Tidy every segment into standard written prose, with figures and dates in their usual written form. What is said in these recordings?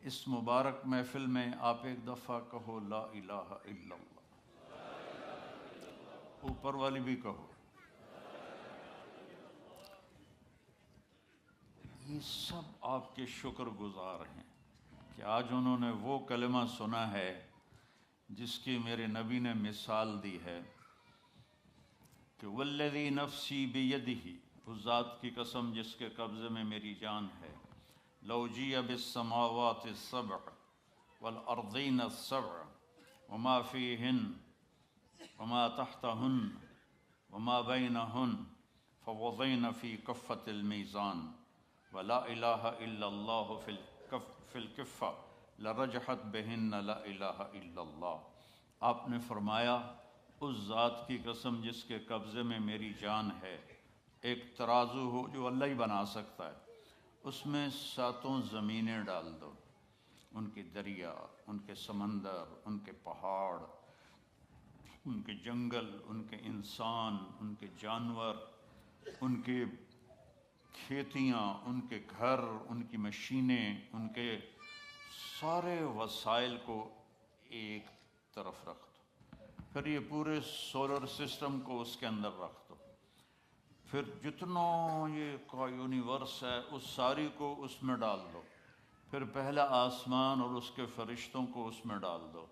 اس مبارک محفل میں آپ ایک دفعہ کہو لا الہ الا اللہ، اوپر والی بھی کہو۔ یہ سب آپ کے شکر گزار ہیں کہ آج انہوں نے وہ کلمہ سنا ہے جس کی میرے نبی نے مثال دی ہے کہ والذی نفسی بیدہ، اس ذات کی قسم جس کے قبضے میں میری جان ہے، لو جیء بالسماوات السبع والارضین السبع وما فیہن وما تحتہن وما بینہن فوضین فی کفۃ المیزان ولا الہ الا اللہ فی الکفہ لرجحت بہن لا الہ الا اللہ۔ آپ نے فرمایا اس ذات کی قسم جس کے قبضے میں میری جان ہے، ایک ترازو ہو جو اللہ ہی بنا سکتا ہے، اس میں ساتوں زمینیں ڈال دو، ان کے دریا، ان کے سمندر، ان کے پہاڑ، ان کے جنگل، ان کے انسان، ان کے جانور، ان کے کھیتیاں، ان کے گھر، ان کی مشینیں، ان کے سارے وسائل کو ایک طرف رکھ دو، پھر یہ پورے سولر سسٹم کو اس کے اندر رکھ دو، پھر جتنا یہ کا یونیورس ہے اس ساری کو اس میں ڈال دو، پھر پہلا آسمان اور اس کے فرشتوں کو اس میں ڈال دو،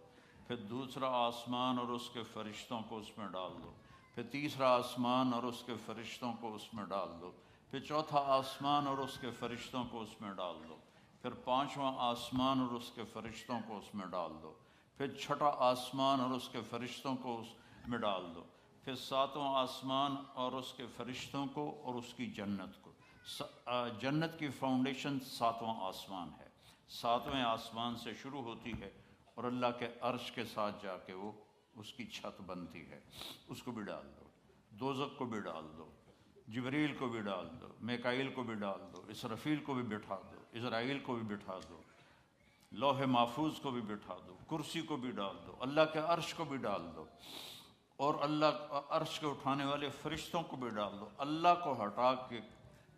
پھر دوسرا آسمان اور اس کے فرشتوں کو اس میں ڈال دو، پھر تیسرا آسمان اور اس کے فرشتوں کو اس میں ڈال دو، پھر چوتھا آسمان اور اس کے فرشتوں کو اس میں ڈال دو، پھر پانچواں آسمان اور اس کے فرشتوں کو اس میں ڈال دو، پھر چھٹا آسمان اور اس کے فرشتوں کو اس میں ڈال دو، پھر ساتواں آسمان اور اس کے فرشتوں کو اور اس کی جنت کو۔ جنت کی فاؤنڈیشن ساتواں آسمان ہے، ساتویں آسمان سے شروع ہوتی ہے اور اللہ کے عرش کے ساتھ جا کے وہ اس کی چھت بنتی ہے، اس کو بھی ڈال دو، دوزخ کو بھی ڈال دو، جبریل کو بھی ڈال دو، میکائیل کو بھی ڈال دو، اسرافیل کو بھی بٹھا دو، اسرائیل کو بھی بٹھا دو، لوح محفوظ کو بھی بٹھا دو، کرسی کو بھی ڈال دو، اللہ کے عرش کو بھی ڈال دو، اور اللہ عرش کے اٹھانے والے فرشتوں کو بھی ڈال دو۔ اللہ کو ہٹا کے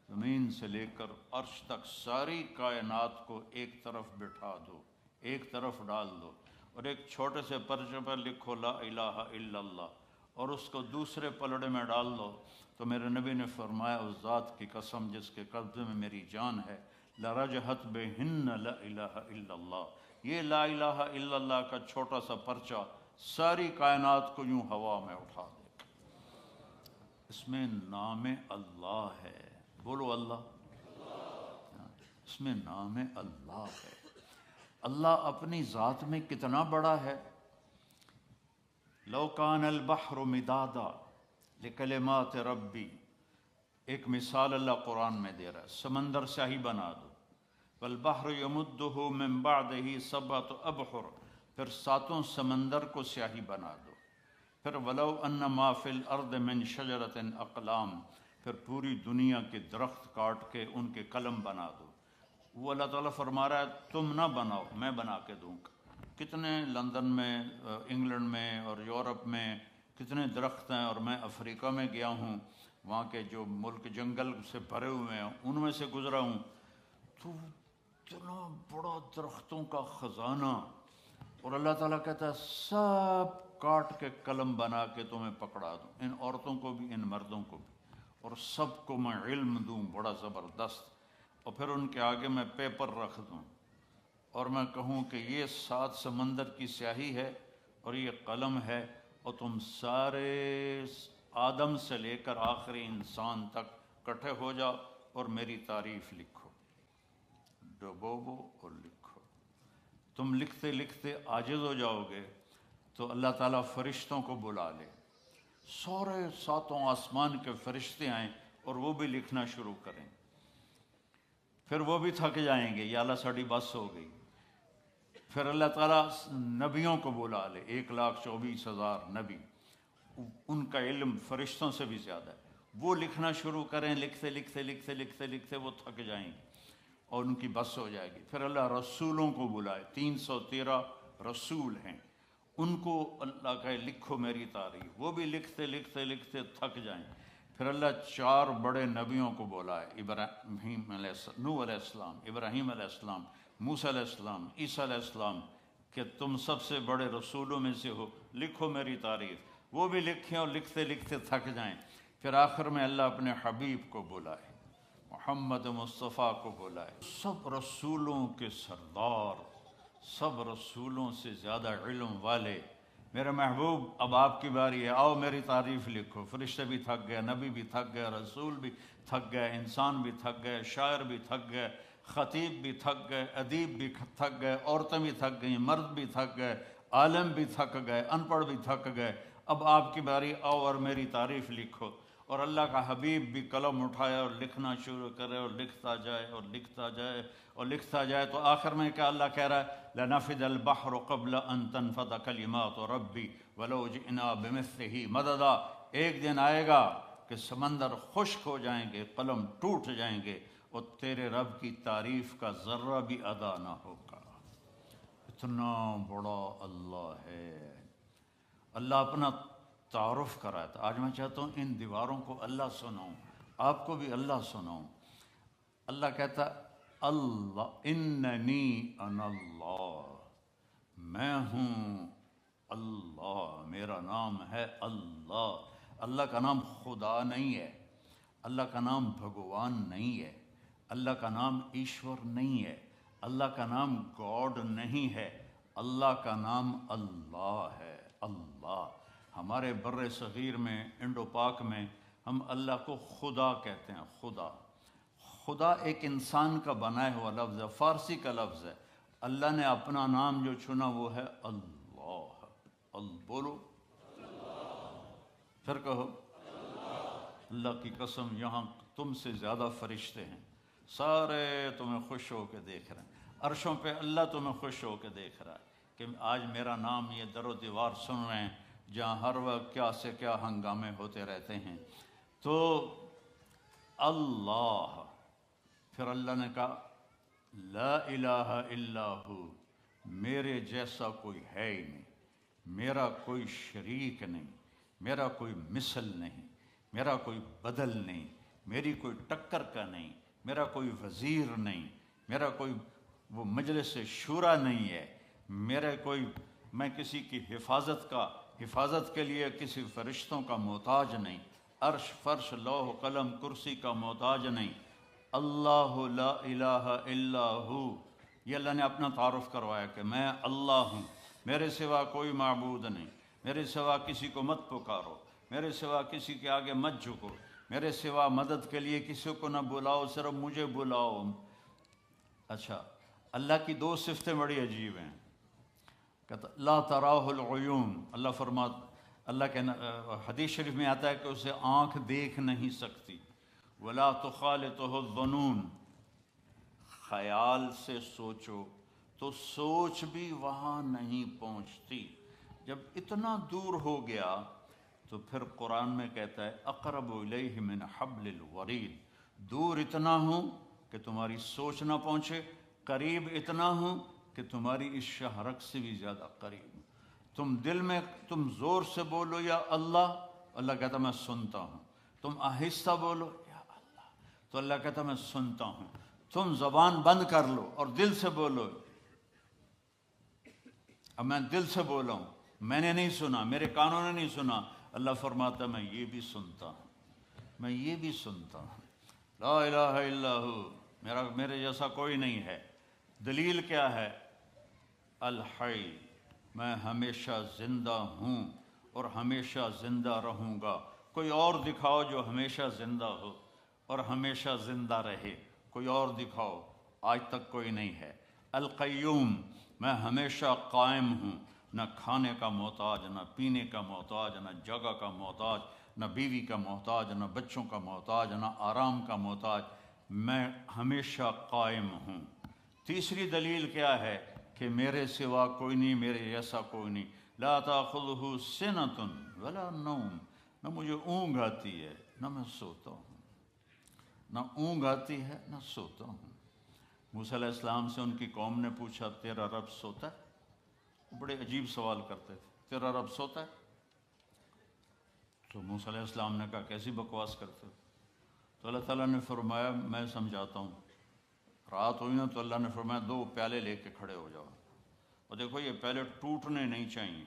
زمین سے لے کر عرش تک ساری کائنات کو ایک طرف بٹھا دو، ایک طرف ڈال دو، اور ایک چھوٹے سے پرچے پر لکھو لا الہ الا اللہ، اور اس کو دوسرے پلڑے میں ڈال دو، تو میرے نبی نے فرمایا اس ذات کی قسم جس کے قبضے میں میری جان ہے، لرجحت بہن لا الہ الا اللہ، یہ لا الہ الا اللہ کا چھوٹا سا پرچہ ساری کائنات کو یوں ہوا میں اٹھا دے گا۔ اس میں نام اللہ ہے، بولو اللہ، اس میں نام اللہ ہے۔ اللہ اپنی ذات میں کتنا بڑا ہے۔ لو کان البحر مدادا لکلمات ربی، ایک مثال اللہ قرآن میں دے رہا ہے، سمندر سیاہی بنا دو، والبحر یمدہ من بعدہ سبعۃ ابحر، پھر ساتوں سمندر کو سیاہی بنا دو، پھر ولو ان ما فی الارض من شجرۃ اقلام، پھر پوری دنیا کے درخت کاٹ کے ان کے قلم بنا دو۔ وہ اللہ تعالیٰ فرما رہا ہے تم نہ بناؤ، میں بنا کے دوں گا۔ کتنے لندن میں، انگلینڈ میں اور یورپ میں کتنے درخت ہیں، اور میں افریقہ میں گیا ہوں، وہاں کے جو ملک جنگل سے بھرے ہوئے ہیں ان میں سے گزرا ہوں، تو اتنا بڑا درختوں کا خزانہ، اور اللہ تعالیٰ کہتا ہے سب کاٹ کے قلم بنا کے تمہیں پکڑا دوں، ان عورتوں کو بھی، ان مردوں کو بھی، اور سب کو میں علم دوں بڑا زبردست، اور پھر ان کے آگے میں پیپر رکھ دوں، اور میں کہوں کہ یہ 7 سمندر کی سیاہی ہے اور یہ قلم ہے، اور تم سارے آدم سے لے کر آخری انسان تک کٹھے ہو جاؤ اور میری تعریف لکھو، ڈبوبو اور لکھو۔ تم لکھتے لکھتے عاجز ہو جاؤ گے تو اللہ تعالیٰ فرشتوں کو بلا لے، سارے 7 آسمان کے فرشتے آئیں اور وہ بھی لکھنا شروع کریں، پھر وہ بھی تھک جائیں گے، یا اللہ ساڑی بس ہو گئی، پھر اللہ تعالیٰ نبیوں کو بلا لے، 1,24,000 نبی، ان کا علم فرشتوں سے بھی زیادہ ہے، وہ لکھنا شروع کریں، لکھتے لکھتے لکھتے لکھتے لکھتے وہ تھک جائیں گے اور ان کی بس ہو جائے گی، پھر اللہ رسولوں کو بلائے، 313 رسول ہیں، ان کو اللہ کہے لکھو میری تعریف، وہ بھی لکھتے لکھتے لکھتے تھک جائیں، پھر اللہ 4 بڑے نبیوں کو بلائے، ابراہیم علیہ السلام، نوح علیہ السلام، ابراہیم علیہ السلام، موسیٰ علیہ السلام، عیسیٰ علیہ السلام کہ تم سب سے بڑے رسولوں میں سے ہو، لکھو میری تعریف، وہ بھی لکھیں اور لکھتے لکھتے تھک جائیں۔ پھر آخر میں اللہ اپنے حبیب کو بلائے، محمد مصطفیٰ کو بلائے، سب رسولوں کے سردار، سب رسولوں سے زیادہ علم والے، میرے محبوب اب آپ کی باری ہے، آؤ میری تعریف لکھو۔ فرشتے بھی تھک گئے، نبی بھی تھک گئے، رسول بھی تھک گئے، انسان بھی تھک گئے، شاعر بھی تھک گئے، خطیب بھی تھک گئے، ادیب بھی تھک گئے، عورتیں بھی تھک گئیں، مرد بھی تھک گئے، عالم بھی تھک گئے، ان پڑھ بھی تھک گئے، اب آپ کی باری، آؤ اور میری تعریف لکھو۔ اور اللہ کا حبیب بھی قلم اٹھائے اور لکھنا شروع کرے، اور لکھتا جائے اور لکھتا جائے اور لکھتا جائے، تو آخر میں کیا اللہ کہہ رہا ہے؟ لَنَفِدَ الْبَحْرُ قَبْلَ أَن تَنْفَدَ كَلِمَاتُ رَبِّي وَلَوْ جِئْنَا بِمِثْلِهِ مَدَدًا۔ ایک دن آئے گا کہ سمندر خشک ہو جائیں گے، قلم ٹوٹ جائیں گے، اور تیرے رب کی تعریف کا ذرہ بھی ادا نہ ہوگا۔ اتنا بڑا اللہ ہے۔ اللہ اپنا تعارف کرایا تھا۔ آج میں چاہتا ہوں ان دیواروں کو اللہ سناؤں، آپ کو بھی اللہ سناؤں۔ اللہ کہتا اللہ اننی انا اللہ، میں ہوں اللہ، میرا نام ہے اللہ۔ اللہ کا نام خدا نہیں ہے، اللہ کا نام بھگوان نہیں ہے، اللہ کا نام ایشور نہیں ہے، اللہ کا نام گاڈ نہیں ہے، اللہ کا نام اللہ ہے۔ اللہ ہمارے بر صغیر میں، انڈو پاک میں، ہم اللہ کو خدا کہتے ہیں۔ خدا، خدا ایک انسان کا بنایا ہوا لفظ ہے، فارسی کا لفظ ہے۔ اللہ نے اپنا نام جو چنا وہ ہے اللہ۔ بولو، پھر کہو، اللہ کی قسم یہاں تم سے زیادہ فرشتے ہیں، سارے تمہیں خوش ہو کے دیکھ رہے ہیں، عرشوں پہ اللہ تمہیں خوش ہو کے دیکھ رہا ہے کہ آج میرا نام یہ در و دیوار سن رہے ہیں، جہاں ہر وقت کیا سے کیا ہنگامے ہوتے رہتے ہیں۔ تو اللہ، پھر اللہ نے کہا لا الہ الا ہو، میرے جیسا کوئی ہے ہی نہیں، میرا کوئی شریک نہیں، میرا کوئی مثل نہیں، میرا کوئی بدل نہیں، میری کوئی ٹکر کا نہیں، میرا کوئی وزیر نہیں، میرا کوئی وہ مجلس شورا نہیں ہے، میرے کوئی، میں کسی کی حفاظت کے لیے کسی فرشتوں کا محتاج نہیں، عرش فرش لوح قلم کرسی کا محتاج نہیں۔ اللہ لا الہ الا ہو، یہ اللہ نے اپنا تعارف کروایا کہ میں اللہ ہوں، میرے سوا کوئی معبود نہیں، میرے سوا کسی کو مت پکارو، میرے سوا کسی کے آگے مت جھکو، میرے سوا مدد کے لیے کسی کو نہ بلاؤ، صرف مجھے بلاؤ۔ اچھا، اللہ کی دو صفتیں بڑی عجیب ہیں، کہتا لا تراہ العیون، اللہ فرماتا، اللہ کے حدیث شریف میں آتا ہے کہ اسے آنکھ دیکھ نہیں سکتی، ولا تخالطہ الظنون، خیال سے سوچو تو سوچ بھی وہاں نہیں پہنچتی۔ جب اتنا دور ہو گیا تو پھر قرآن میں کہتا ہے اقرب الیہ من حبل الورید، دور اتنا ہوں کہ تمہاری سوچ نہ پہنچے، قریب اتنا ہوں کہ تمہاری اس شہرک سے بھی زیادہ قریب۔ تم دل میں تم زور سے بولو یا اللہ، اللہ کہتا میں سنتا ہوں، تم آہستہ بولو یا اللہ، تو اللہ کہتا میں سنتا ہوں، تم زبان بند کر لو اور دل سے بولو، اب میں دل سے بولا ہوں، میں نے نہیں سنا، میرے کانوں نے نہیں سنا، اللہ فرماتا میں یہ بھی سنتا ہوں، میں یہ بھی سنتا ہوں۔ لا الہ الا ہو، میرے جیسا کوئی نہیں ہے۔ دلیل کیا ہے؟ الحی، میں ہمیشہ زندہ ہوں اور ہمیشہ زندہ رہوں گا۔ کوئی اور دکھاؤ جو ہمیشہ زندہ ہو اور ہمیشہ زندہ رہے، کوئی اور دکھاؤ، آج تک کوئی نہیں ہے۔ القیوم، میں ہمیشہ قائم ہوں، نہ کھانے کا محتاج، نہ پینے کا محتاج، نہ جگہ کا محتاج، نہ بیوی کا محتاج، نہ بچوں کا محتاج، نہ آرام کا محتاج، میں ہمیشہ قائم ہوں۔ تیسری دلیل کیا ہے؟ کہ میرے سوا کوئی نہیں، میرے جیسا کوئی نہیں۔ لا تاخذہ سنۃ ولا نوم، نہ مجھے اونگ آتی ہے نہ میں سوتا ہوں، نہ اونگ آتی ہے نہ سوتا ہوں۔ موسیٰ علیہ السلام سے ان کی قوم نے پوچھا تیرا رب سوتا ہے؟ بڑے عجیب سوال کرتے تھے، تیرا رب سوتا ہے؟ تو موسیٰ علیہ السلام نے کہا کیسی بکواس کرتے ہو؟ تو اللہ تعالیٰ نے فرمایا میں سمجھاتا ہوں، رات ہوئی نا تو اللہ نے فرمایا 2 پیالے لے کے کھڑے ہو جاؤ، اور دیکھو یہ پیالے ٹوٹنے نہیں چاہیے،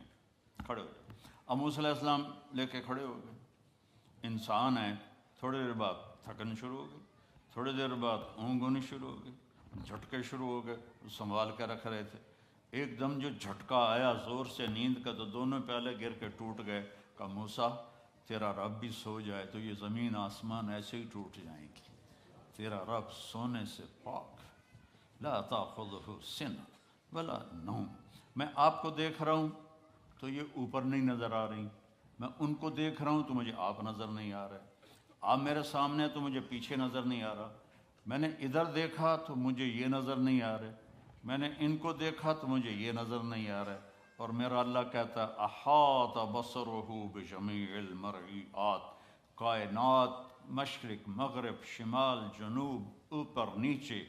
کھڑے ہو جاؤ۔ اب موسیٰ علیہ السلام لے کے کھڑے ہو گئے، انسان ہے، تھوڑی دیر بعد تھکن شروع ہو گئی، تھوڑی دیر بعد اونگ ہونی شروع ہو گئی، جھٹکے شروع ہو گئے، سنبھال کے رکھ رہے تھے، ایک دم جو جھٹکا آیا زور سے نیند کا تو دونوں پیالے گر کے ٹوٹ گئے۔ کہا موسیٰ تیرا رب بھی سو جائے تو یہ زمین آسمان ایسے ہی ٹوٹ جائیں گی، تیرا رب سونے سے پاک، لا تاخذہ سنۃ ولا نوم۔ میں آپ کو دیکھ رہا ہوں تو یہ اوپر نہیں نظر آ رہی، میں ان کو دیکھ رہا ہوں تو مجھے آپ نظر نہیں آ رہے، آپ میرے سامنے تو مجھے پیچھے نظر نہیں آ رہا، میں نے ادھر دیکھا تو مجھے یہ نظر نہیں آ رہے، میں نے ان کو دیکھا تو مجھے یہ نظر نہیں آ رہا، اور میرا اللہ کہتا ہے احاط بصرہ بجمیع المرئیات، کائنات، مشرق مغرب شمال جنوب اوپر نیچے،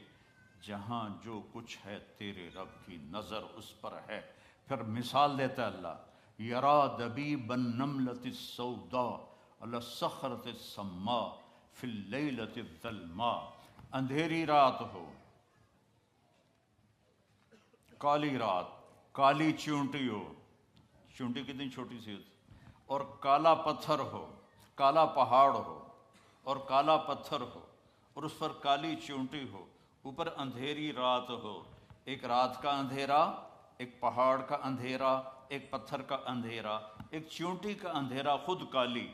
جہاں جو کچھ ہے تیرے رب کی نظر اس پر ہے۔ پھر مثال دیتا ہے اللہ، یرا دبیب النملۃ السوداء علی الصخرۃ الصماء فی اللیلۃ الظلماء، اندھیری رات ہو، کالی رات، کالی چیونٹی ہو، چیونٹی کتنی چھوٹی سی ہوتی، اور کالا پتھر ہو، کالا پہاڑ ہو اور کالا پتھر ہو اور اس پر کالی چیونٹی ہو، اوپر اندھیری رات ہو، ایک رات کا اندھیرا، ایک پہاڑ کا اندھیرا، ایک پتھر کا اندھیرا، ایک چیونٹی کا اندھیرا خود کالی،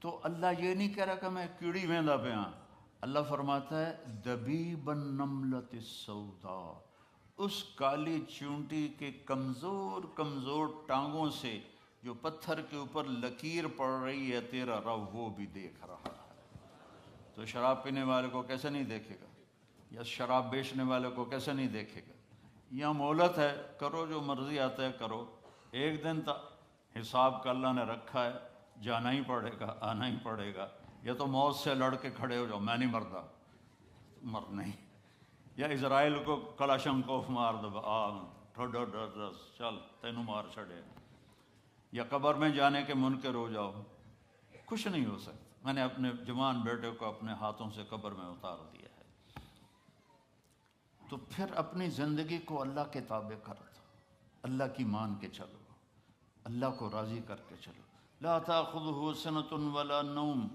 تو اللہ یہ نہیں کہہ رہا کہ میں کیڑی ویندا پہ ہاں، اللہ فرماتا ہے دبیب النملۃ السوداء، اس کالی چیونٹی کے کمزور کمزور ٹانگوں سے جو پتھر کے اوپر لکیر پڑ رہی ہے تیرا رب وہ بھی دیکھ رہا ہے۔ تو شراب پینے والے کو کیسے نہیں دیکھے گا، یا شراب بیچنے والے کو کیسے نہیں دیکھے گا؟ یہاں مہلت ہے، کرو جو مرضی آتا ہے کرو، ایک دن تک حساب کا اللہ نے رکھا ہے، جانا ہی پڑے گا، آنا ہی پڑے گا، یا تو موت سے لڑ کے کھڑے ہو جاؤ، میں نہیں مردا، مر نہیں، یا اسرائیل کو کلاشنکوف مار دو، چل تینوں مار چھڑے، یا قبر میں جانے کے منکر ہو جاؤ، کچھ نہیں ہو سکتا۔ میں نے اپنے جوان بیٹے کو اپنے ہاتھوں سے قبر میں اتار دیا ہے۔ تو پھر اپنی زندگی کو اللہ کے تابع کر دو، اللہ کی مان کے چلو، اللہ کو راضی کر کے چلو، لا تاخذہ سنۃ ولا نوم۔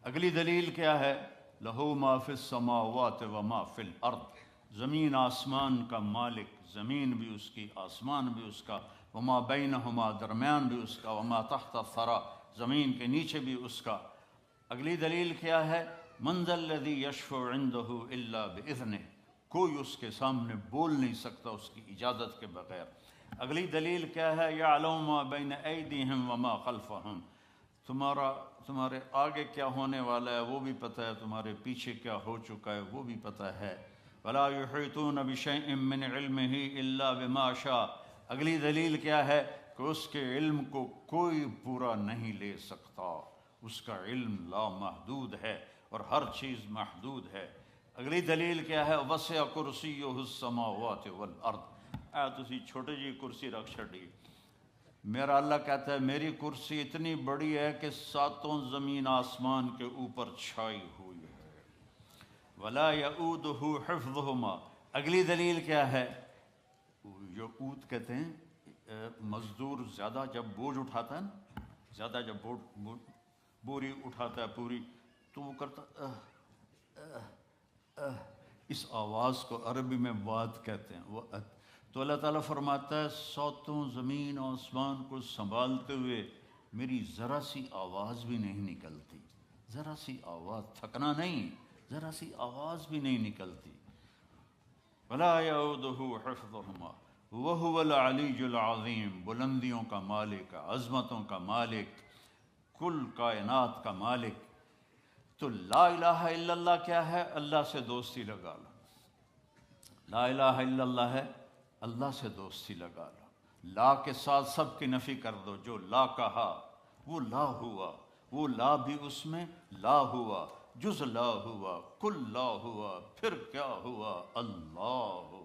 اگلی دلیل کیا ہے؟ لہو ما فی السماوات وما فی الارض، زمین آسمان کا مالک، زمین بھی اس کی آسمان بھی اس کا، وما بینہما درمیان بھی اس کا، وما تحت الثری زمین کے نیچے بھی اس کا۔ اگلی دلیل کیا ہے؟ من ذا الذی یشفع عندہ الا باذنہ، کوئی اس کے سامنے بول نہیں سکتا اس کی اجازت کے بغیر۔ اگلی دلیل کیا ہے؟ یعلم ما بین ایدیہم وما خلفہم، تمہارے آگے کیا ہونے والا ہے وہ بھی پتہ ہے، تمہارے پیچھے کیا ہو چکا ہے وہ بھی پتہ ہے۔ ولا یحیطون بشیء من علمہ الا بما شاء، اگلی دلیل کیا ہے؟ کہ اس کے علم کو کوئی پورا نہیں لے سکتا، اس کا علم لامحدود ہے اور ہر چیز محدود ہے۔ اگلی دلیل کیا ہے؟ وسع کرسیہ السماوات والارض، تسی چھوٹی جی کرسی رکھ چھڑی، میرا اللہ کہتا ہے میری کرسی اتنی بڑی ہے کہ 7 زمین آسمان کے اوپر چھائی ہوئی ہے۔ ولا یؤودہ حفظہما، اگلی دلیل کیا ہے؟ یؤود کہتے ہیں مزدور زیادہ جب بوجھ اٹھاتا ہے نا، زیادہ جب بوری اٹھاتا ہے پوری، تو وہ کرتا اس آواز کو عربی میں واد کہتے ہیں، وہ تو اللہ تعالیٰ فرماتا ہے 7 زمین آسمان کو سنبھالتے ہوئے میری ذرا سی آواز بھی نہیں نکلتی، ذرا سی آواز، تھکنا نہیں، ذرا سی آواز بھی نہیں نکلتی۔ ولا یعودہ حفظہما وہو العلی العظیم، بلندیوں کا مالک، عظمتوں کا مالک، کل کائنات کا مالک۔ تو لا الہ الا اللہ کیا ہے؟ اللہ سے دوستی لگا لو، لا الہ الا اللہ ہے، اللہ سے دوستی لگا لو، لا کے ساتھ سب کی نفی کر دو، جو لا کہا وہ لا ہوا، وہ لا بھی اس میں لا ہوا، جز لا ہوا، کل لا ہوا، پھر کیا ہوا؟ اللہ